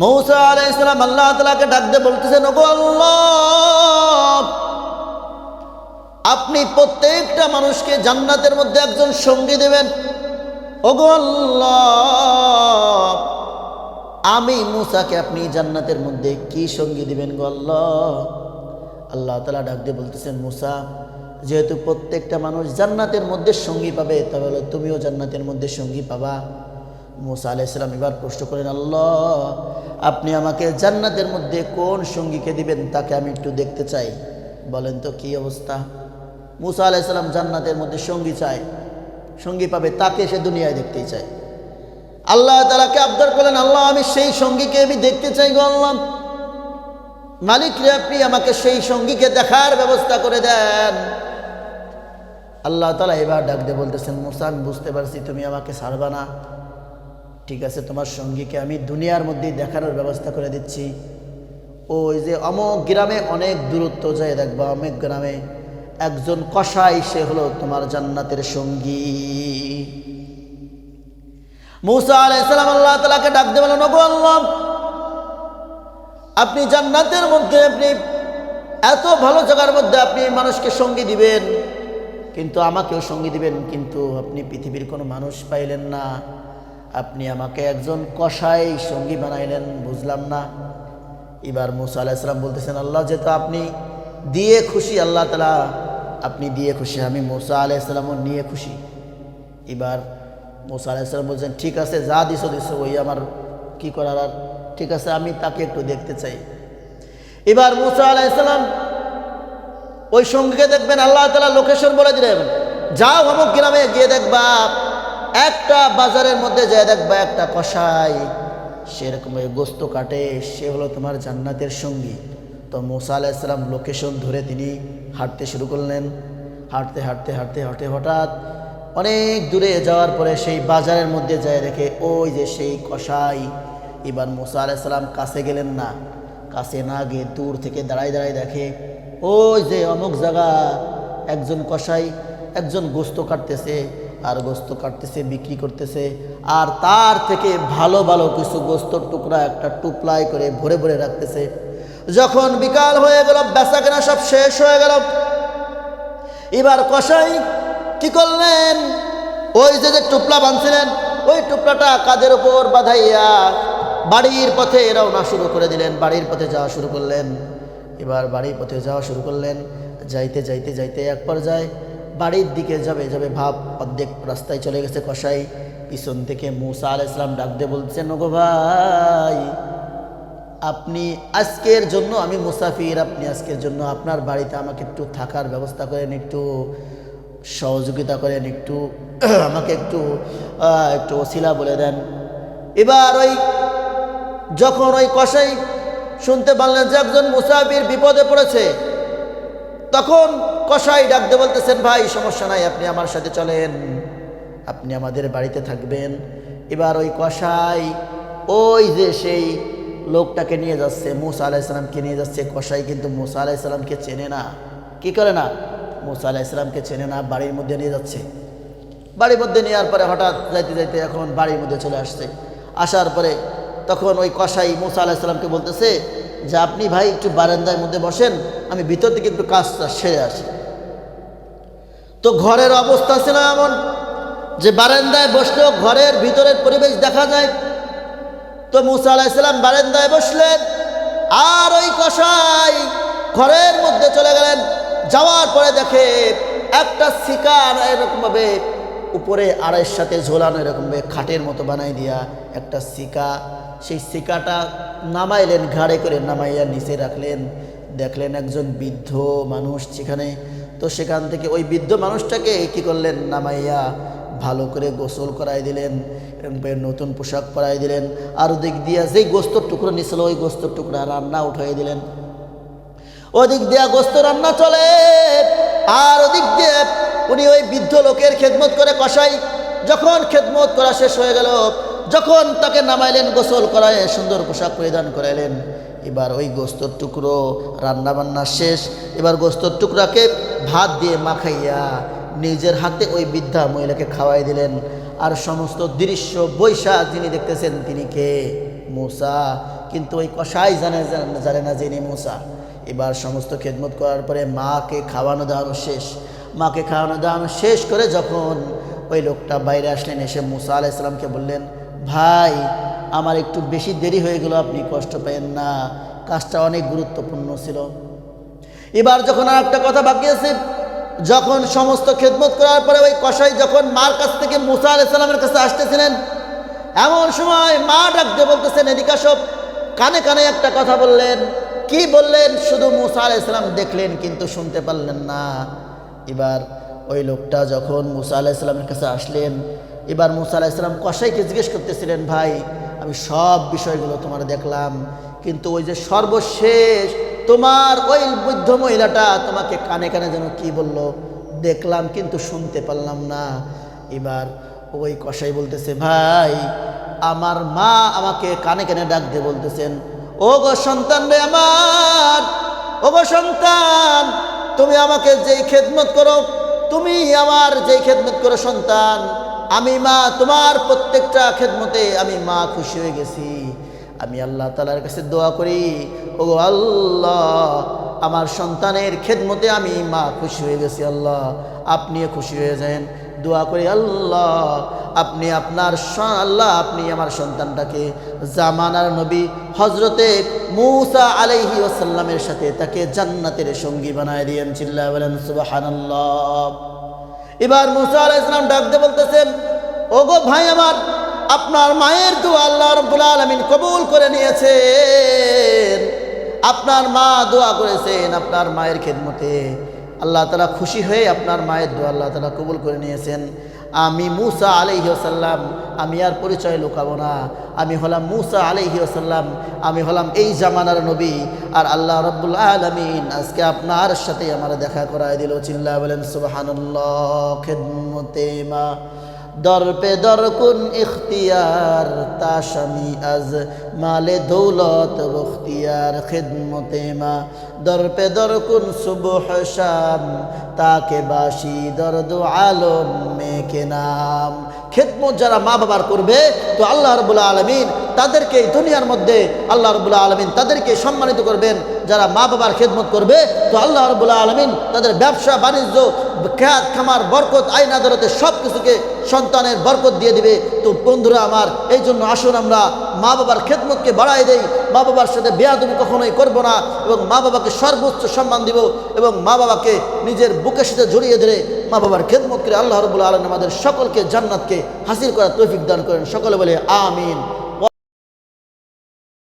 মূসা আলাইহিস সালাম আল্লাহ তাআলাকে ডাক দিয়ে বলতেছেন, ওগো আল্লাহ, আপনি প্রত্যেকটা মানুষকে জান্নাতের মধ্যে একজন সঙ্গী দেবেন। ওগো আল্লাহ, আমি মূসাকে আপনি জান্নাতের মধ্যে কি সঙ্গী দিবেন গো আল্লাহ? আল্লাহ তাআলা ডাক দিয়ে বলতেছেন, মূসা, যেহেতু প্রত্যেকটা মানুষ জান্নাতের মধ্যে সঙ্গী পাবে, তাহলে তুমিও জান্নাতের মধ্যে সঙ্গী পাবা। মূসা আলাইহিস সালাম এবার প্রশ্ন করেন, আল্লাহ, আপনি আমাকে জান্নাতের মধ্যে কোন সঙ্গীকে দিবেন তাকে আমি একটু দেখতে চাই, বলেন তো কি অবস্থা। মূসা আলাইহিস সালাম জান্নাতের মধ্যে সঙ্গী চায়, সঙ্গী পাবে, তাকে সে দুনিয়ায় দেখতেই চায়। আল্লাহ তাআলাকে আবদার করলেন, আল্লাহ, আমি সেই সঙ্গীকে আমি দেখতে চাই গো আল্লাহ, মালিক রে, আপনি আমাকে সেই সঙ্গীকে দেখার ব্যবস্থা করে দেন। আল্লাহ তাআলা এবার ডাক দিয়ে বলতেছেন, মূসা, আমি বুঝতে পারছি তুমি আমাকে ছাড়বা না, ঠিক আছে, তোমার সঙ্গীকে আমি দুনিয়ার মধ্যেই দেখানোর ব্যবস্থা করে দিচ্ছি। ওই যে অমুক গ্রামে, অনেক দূরত্ব যায় দেখবা, অমুক গ্রামে একজন কসাই, সে হলো তোমার জান্নাতের সঙ্গী। মূসা আলাইহিস সালাম আল্লাহ তাআলাকে ডাক দিয়ে বলেন, ওগো আল্লাহ, আপনি জান্নাতের মধ্যে আপনি এত ভালো জায়গার মধ্যে আপনি মানুষকে সঙ্গী দিবেন, কিন্তু আমাকেও সঙ্গী দিবেন, কিন্তু আপনি পৃথিবীর কোনো মানুষ পাইলেন না, আপনি আমাকে একজন কসাই সঙ্গী বানাইলেন, বুঝলাম না। এবার মূসা আলাইহিস সালাম বলতেছেন, আল্লাহ, যেহেতু আপনি দিয়ে খুশি, আল্লাহ তাআলা আপনি দিয়ে খুশি, আমি মূসা আলাইহিস সালামও নিয়ে খুশি। এবার মূসা আলাইহিস সালাম বলছেন, ঠিক আছে, যা দিছো দিছো, ওই আমার কি করার আর, ঠিক আছে, আমি তাকে একটু দেখতে চাই। এবার মূসা আলাইহিস সালাম ওই সঙ্গীকে দেখবেন, আল্লাহ তাআলা লোকেশন বলে দিলেন, যাও অমুক গ্রামে গিয়ে দেখবা, একটা বাজারের মধ্যে যেয়ে দেখবা একটা কসাই সেরকম গোস্ত কাটে, সে হলো তোমার জান্নাতের সঙ্গী। তো মূসা আলাইহিস সালাম লোকেশন ধরে তিনি হাঁটতে শুরু করলেন। হাঁটতে হাঁটতে হাঁটতে হাঁটতে হঠাৎ অনেক দূরে যাওয়ার পরে সেই বাজারের মধ্যে যায় দেখে ওই যে সেই কসাই। এবার মূসা আলাইহিস সালাম কাছে গেলেন না, কাছে না গিয়ে দূর থেকে দাঁড়ায় দাঁড়ায় দেখে ওই যে অমুক জায়গা একজন কসাই একজন গোস্ত কাটতেছে, আর গোস্ত কাটতেছে, বিক্রি করতেছে, আর তার থেকে ভালো ভালো কিছু গোস্তর টুকরা একটা টুপলাই করে ভরে ভরে রাখতেছে। যখন বিকাল হয়ে গেল, বেচা কেনা সব শেষ হয়ে গেল, এবার কসাই কি করলেন, ওই যে যে টুপলা বাঁধছিলেন, ওই টুপলাটা কাঁধের উপর বাঁধাইয়া বাড়ির পথে রওনা শুরু করে দিলেন, বাড়ির পথে যাওয়া শুরু করলেন। এবার বাড়ির পথে যাওয়া শুরু করলেন, যাইতে যাইতে যাইতে এক পর্যায়ে বাড়ির দিকে যাবে যাবে ভাব, অর্ধেক রাস্তায় চলে গেছে কসাই। পিছন থেকে মূসা আলাইহিস সালাম ডাক দিয়ে বলছেন, ওগো ভাই, আপনি আজকের জন্য, আমি মুসাফির, আপনি আজকের জন্য আপনার বাড়িতে আমাকে একটু থাকার ব্যবস্থা করেন, একটু সহযোগিতা করেন, একটু আমাকে একটু একটু ওসিলা বলে দেন। এবার ওই যখন ওই কসাই শুনতে পারলেন যে একজন মুসাফির বিপদে পড়েছে, তখন কসাই ডাক দিয়ে বলতেছেন, ভাই সমস্যা নাই, আপনি আমার সাথে চলেন, আপনি আমাদের বাড়িতে থাকবেন। এবার ওই কসাই ওই যে সেই লোকটাকে নিয়ে যাচ্ছে, মূসা আলাইহিস সালামকে নিয়ে যাচ্ছে। কসাই কিন্তু মূসা আলাইহিস সালামকে চেনে না, কি করে না, মূসা আলাইহিস সালামকে চেনে না, বাড়ির মধ্যে নিয়ে যাচ্ছে। বাড়ির মধ্যে নেওয়ার পরে হঠাৎ যাইতে যাইতে এখন বাড়ির মধ্যে চলে আসছে। আসার পরে তখন ওই কসাই মূসা আলাইহিস সালামকে বলতেছে যে, আপনি ভাই একটু বারান্দার মধ্যে বসেন, আমি ভিতর থেকে একটু কাজটা সেরে আসি। তো ঘরের অবস্থা ছিল এমন যে বারান্দায় বসলেও ঘরের ভিতরের পরিবেশ দেখা যায়। তো মূসা আলাইহিস সালাম বারান্দায় বসলেন, আর ওই কসাই ঘরের মধ্যে চলে গেলেন। যাওয়ার পরে দেখে একটা শিকা এরকমভাবে উপরে আড়াইয়ের সাথে ঝোলানো, এরকমভাবে খাটের মতো বানাই দিয়া একটা শিকা, সেই শিকাটা নামাইলেন, ঘাড়ে করে নামাইয়া নিচে রাখলেন। দেখলেন একজন বৃদ্ধ মানুষ সেখানে। তো সেখান থেকে ওই বৃদ্ধ মানুষটাকে কি করলেন, নামাইয়া ভালো করে গোসল করাই দিলেন, নতুন পোশাক পরাই দিলেন, আর ওদিক দিয়া যেই গোস্তর টুকরো নিছিল ওই গোস্তর টুকরা রান্না উঠাই দিলেন। ওদিক দিয়া গোস্ত রান্না চলে, আর ওদিক দিয়ে উনি ওই বৃদ্ধ লোকের খেদমত করে। কসাই যখন খেদমত করা শেষ হয়ে গেল, যখন তাকে নামাইলেন, গোসল করায় সুন্দর পোশাক পরিধান করাইলেন, এবার ওই গোস্তর টুকরো রান্না বান্না শেষ। এবার গোস্তর টুকরাকে ভাত দিয়ে মাখাইয়া নিজের হাতে ওই বৃদ্ধা মহিলাকে খাওয়াই দিলেন। আর সমস্ত দৃশ্য বৈশা যিনি দেখতেছেন তিনি কে, মূসা। কিন্তু ওই কসাই জানে না যিনি মূসা। এবার সমস্ত খেদমত করার পরে মাকে খাওয়ানো দাওয়ানো শেষ করে যখন ওই লোকটা বাইরে আসলেন, এসে মূসা আলাইহিস সালামকে বললেন, ভাই আমার একটু বেশি দেরি হয়ে গেল, আপনি কষ্ট পেয়েন না, কাজটা অনেক গুরুত্বপূর্ণ ছিল। এবার যখন আর একটা কথা বাকি আছে, যখন সমস্ত খেদমত করার পরে ওই কসাই যখন মার কাছ থেকে মূসা আলাইহিস সালামের কাছে আসতেছিলেন, এমন সময় মা ডাক দিয়ে বলতেছেন, এদিকে সব কানে কানে একটা কথা বললেন। কি বললেন? শুধু মূসা আলাইহিস সালাম দেখলেন কিন্তু শুনতে পারলেন না। এবার ওই লোকটা যখন মূসা আলাইহিস সালামের কাছে আসলেন, এবার মূসা আলাইহিস সালাম কসাইকে জিজ্ঞেস করতেছিলেন, ভাই আমি সব বিষয়গুলো তোমার দেখলাম, কিন্তু ওই যে সর্বশেষ তোমার ওই বৃদ্ধ মহিলাটা তোমাকে কানে কানে যেন কি বলল, দেখলাম কিন্তু শুনতে পারলাম না। এবার ওই কসাই বলতেছে, ভাই আমার মা আমাকে কানে কানে ডাক দিয়ে বলতেছেন, ও গো সন্তান রে আমার, ও গো সন্তান, তুমি আমাকে যেই খেদমত করো, তুমি আমার যেই খেদমত করো সন্তান, আমি মা তোমার প্রত্যেকটা খেদমতে আমি মা খুশি হয়ে গেছি। আমি আল্লাহ তাআলার কাছে দোয়া করি, ও আল্লাহ আমার সন্তানের খেদমতে আমি মা খুশি হয়ে গেছি, আল্লাহ আপনিও খুশি হয়ে যান। দোয়া করি আল্লাহ আপনি আমার সন্তানটাকে জামানার নবী হযরতে মূসা আলাইহি ওয়াসাল্লামের সাথে তাকে জান্নাতের সঙ্গী বানায় দিয়েন। চিল্লায়া বলেন সুবহানাল্লাহ। এবার মূসা আলাইহিস সালাম ডাক দিয়ে বলতেছেন, ওগো ভাই আমার, আপনার মায়ের দোয়া আল্লাহ রাব্বুল আলামিন কবুল করে নিয়েছেন। আপনার মা দোয়া করেছেন, আপনার মায়ের খেদমতে আল্লাহ তাআলা খুশি হয়ে আপনার মায়ের দোয়া আল্লাহ তাআলা কবুল করে নিয়েছেন। আমি মূসা আলাইহিস সালাম, আমি আর পরিচয় লুকাবো না, আমি হলাম মূসা আলাইহিস সালাম, আমি হলাম এই জামানার নবী। আর আল্লাহ রাব্বুল আলামিন আজকে আপনার সাথে আমার দেখা করায় দিল। চিল্লায়া বলেন সুবহানাল্লাহ। খেদমতে মা দর পে দর কুন ইখতিয়ার, তাশামি আজ মালে দৌলত বখতিয়ার। খেদমতে মা দর পে দর কুন সুবহ শাম, তাকে বাসি দর্দ আলম মেকে নাম। খেদমত যারা মা বাবার করবে তো আল্লাহ রাব্বুল আলামিন তাদেরকে এই দুনিয়ার মধ্যে আল্লাহ রাব্বুল আলামিন তাদেরকে সম্মানিত করবেন। যারা মা বাবার খেদমত করবে তো আল্লাহ রাব্বুল আলামিন তাদের ব্যবসা বাণিজ্য খেত খামার বরকত আইন আদালতে সব কিছুকে সন্তানের বরকত দিয়ে দিবে। তো বন্ধুরা আমার, এই জন্য আসুন আমরা মা বাবার খেদমতকে বাড়াই দেই, মা বাবার সাথে বেয়াদবি কখনোই করব না, এবং মা বাবাকে সর্বোচ্চ সম্মান দিব, এবং মা বাবাকে নিজের বুকের সাথে জড়িয়ে ধরে মা বাবার খেদমত করে আল্লাহ রাব্বুল আলামিন আমাদের সকলকে জান্নাতকে হাসিল করার তৌফিক দান করেন। সকলে বলে আমিন।